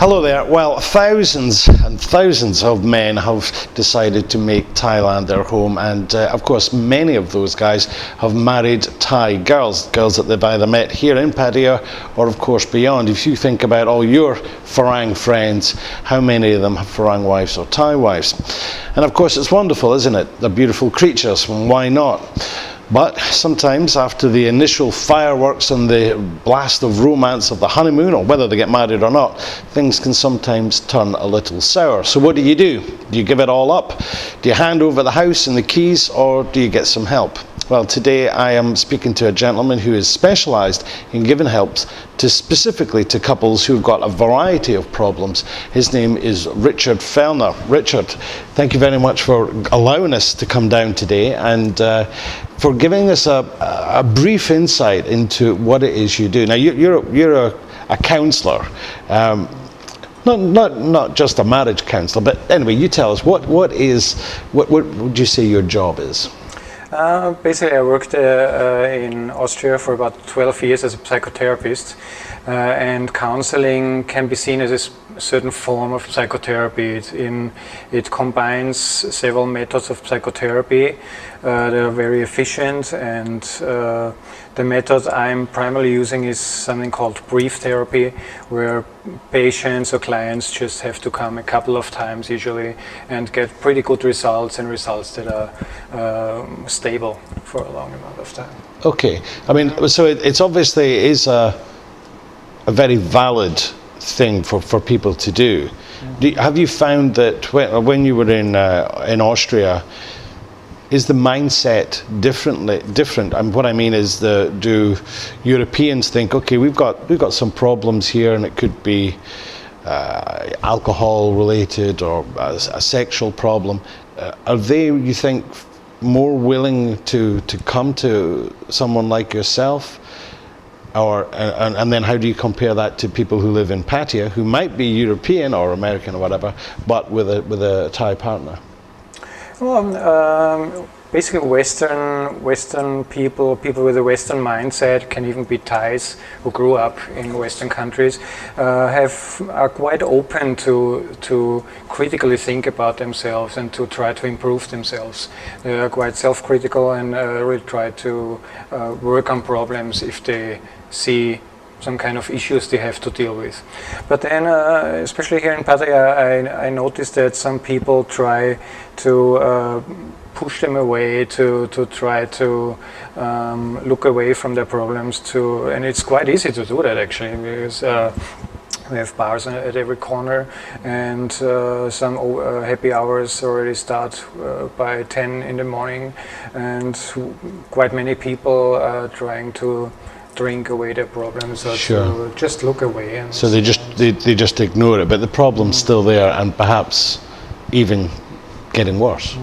Hello there. Well, thousands and thousands of men have decided to make Thailand their home, and of course many of those guys have married Thai girls that they've either met here in Pattaya or of course beyond. If you think about all your Farang friends, how many of them have Farang wives or Thai wives? And of course it's wonderful, isn't it? They're beautiful creatures, and why not? But sometimes after the initial fireworks and the blast of romance of the honeymoon, or whether they get married or not, things can sometimes turn a little sour. So what do? Do you give it all up? Do you hand over the house and the keys, or do you get some help? Well, today I am speaking to a gentleman who is specialised in giving help specifically to couples who've got a variety of problems. His name is Richard Fellner. Richard, thank you very much for allowing us to come down today and for giving us a brief insight into what it is you do. Now, you're a counsellor. Not just a marriage counsellor, but anyway, you tell us what would you say your job is? Basically, I worked in Austria for about 12 years as a psychotherapist, and counseling can be seen as a certain form of psychotherapy. It combines several methods of psychotherapy. They are very efficient, and the method I'm primarily using is something called brief therapy, where patients or clients just have to come a couple of times usually and get pretty good results, and results that are stable for a long amount of time. Okay, I mean, so it's obviously is a very valid thing for people to do. Have you found that when you were in Austria, is the mindset different? And what I mean is, do Europeans think, okay, we've got some problems here, and it could be alcohol related or a sexual problem? Are they, you think, more willing to come to someone like yourself? And then how do you compare that to people who live in Pattaya, who might be European or American or whatever, but with a Thai partner? Well, basically Western people with a Western mindset, can even be Thais who grew up in Western countries, are quite open to critically think about themselves and to try to improve themselves. They are quite self-critical and really try to work on problems if they see some kind of issues they have to deal with. But then, especially here in Pattaya, I noticed that some people try to push them away, to try to look away from their problems, and it's quite easy to do that actually, because we have bars at every corner, and some happy hours already start by 10 in the morning, and quite many people are trying to drink away their problems, or to just look away. And so they just ignore it, but the problem's still there, and perhaps even getting worse.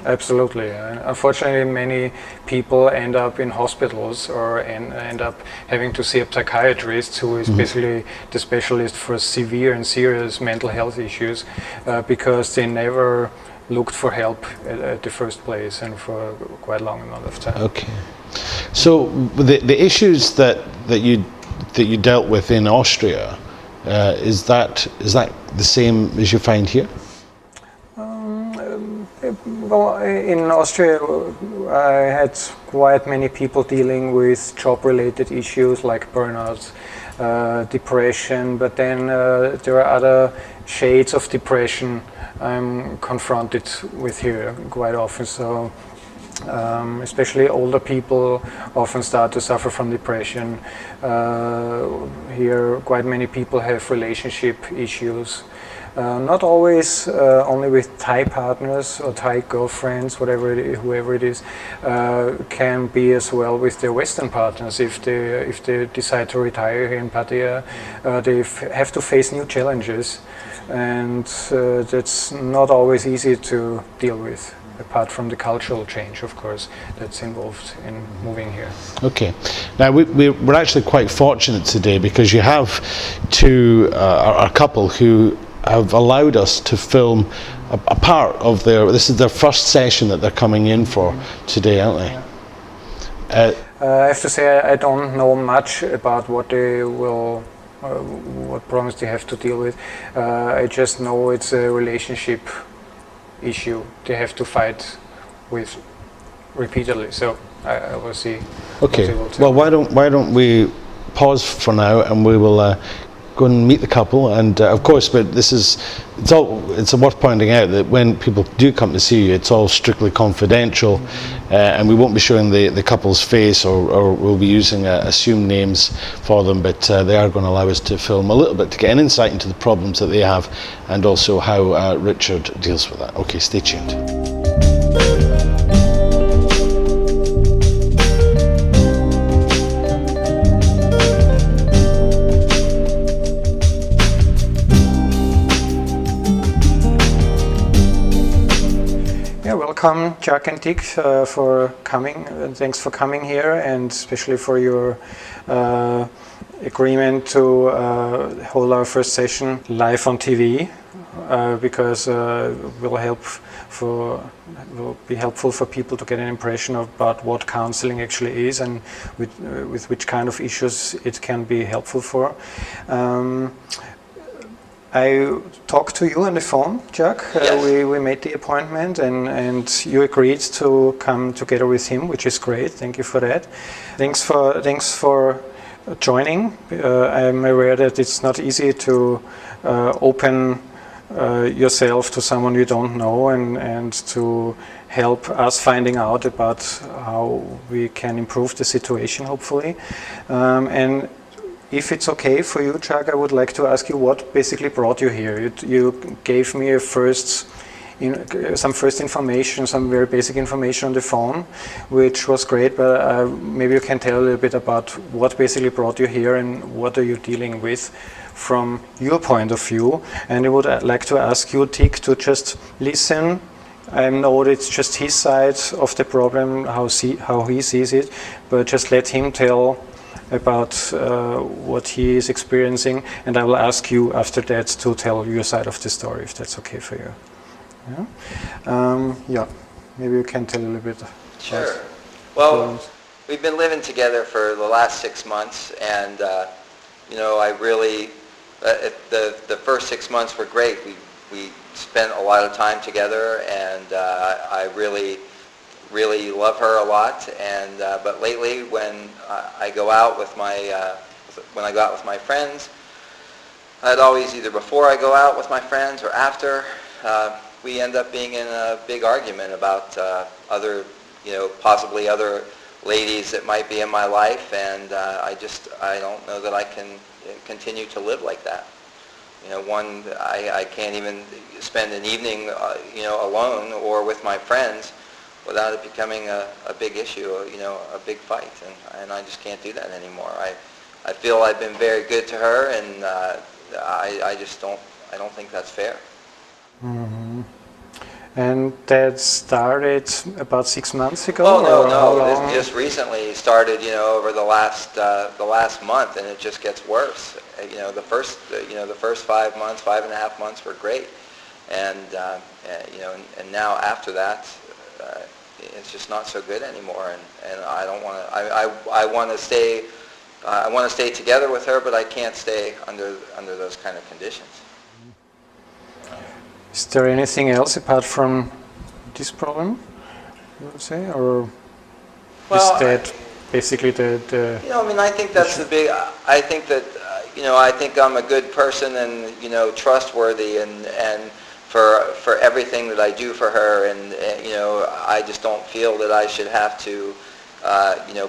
Absolutely. Unfortunately, many people end up in hospitals or end up having to see a psychiatrist, who is basically the specialist for severe and serious mental health issues, because they never looked for help at the first place, and for quite a long amount of time. Okay. So the issues that you dealt with in Austria, is that the same as you find here? Well, in Austria, I had quite many people dealing with job-related issues like burnout, depression, but then there are other shades of depression I'm confronted with here quite often. So especially older people often start to suffer from depression. Here, quite many people have relationship issues. Not always only with Thai partners or Thai girlfriends, whoever it is, can be as well with their Western partners. If they decide to retire here in Pattaya, they have to face new challenges, and that's not always easy to deal with, apart from the cultural change, of course, that's involved in moving here. Okay. Now, we're actually quite fortunate today, because you have a couple who have allowed us to film a part of this is their first session that they're coming in for today, aren't they? I have to say I don't know much about what they will what problems they have to deal with. I just know it's a relationship issue they have to fight with repeatedly. So I will see. Okay. Well, why don't we pause for now, and we will go and meet the couple. And of course, but it's worth pointing out that when people do come to see you, it's all strictly confidential, and we won't be showing the couple's face, or we'll be using assumed names for them. But they are going to allow us to film a little bit to get an insight into the problems that they have, and also how Richard deals with that. Okay, stay tuned. Welcome, Jack and Dick, for coming. Thanks for coming here, and especially for your agreement to hold our first session live on TV, because will be helpful for people to get an impression about what counseling actually is, and with which kind of issues it can be helpful for. I talked to you on the phone, Jack. Yes. We made the appointment, and you agreed to come together with him, which is great. Thank you for that. Thanks for joining. I'm aware that it's not easy to open yourself to someone you don't know, and to help us finding out about how we can improve the situation, hopefully. And if it's okay for you, Jack, I would like to ask you what basically brought you here. You gave me some first information, some very basic information on the phone, which was great, but maybe you can tell a little bit about what basically brought you here and what are you dealing with from your point of view. And I would like to ask you, Dick, to just listen. I know it's just his side of the problem, how he sees it, but just let him tell about what he is experiencing, and I will ask you after that to tell your side of the story, if that's okay for you. Yeah, maybe you can tell a little bit. Sure. Well, we've been living together for the last 6 months, and I really the first 6 months were great. We spent a lot of time together, and I really love her a lot, and but lately when I go out with my friends, I'd always, either before I go out with my friends or after, we end up being in a big argument about possibly other ladies that might be in my life, and I don't know that I can continue to live like that. I can't even spend an evening alone or with my friends without it becoming a big issue, a big fight, and I just can't do that anymore. I feel I've been very good to her, and I don't think that's fair. Mm-hmm. And that started about 6 months ago? Oh no, this just recently started, over the last month, and it just gets worse. The first 5 months, 5.5 months were great, and and now after that, it's just not so good anymore, and I don't want to. I want to stay. I want to stay together with her, but I can't stay under those kind of conditions. Is there anything else apart from this problem, you would say, or is that basically the? I think that's the big. I think that I think I'm a good person and trustworthy and for everything that I do for her, and I just don't feel that I should have to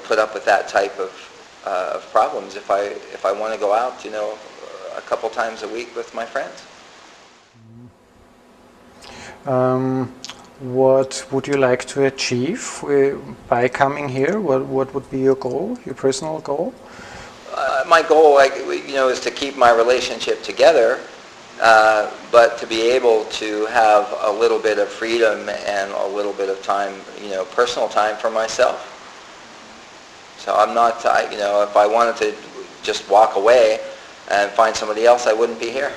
put up with that type of problems if I want to go out a couple times a week with my friends. What would you like to achieve by coming here? What would be your goal, your personal goal? My goal, is to keep my relationship together, but to be able to have a little bit of freedom and a little bit of time, personal time for myself. So I'm not, if I wanted to just walk away and find somebody else, I wouldn't be here.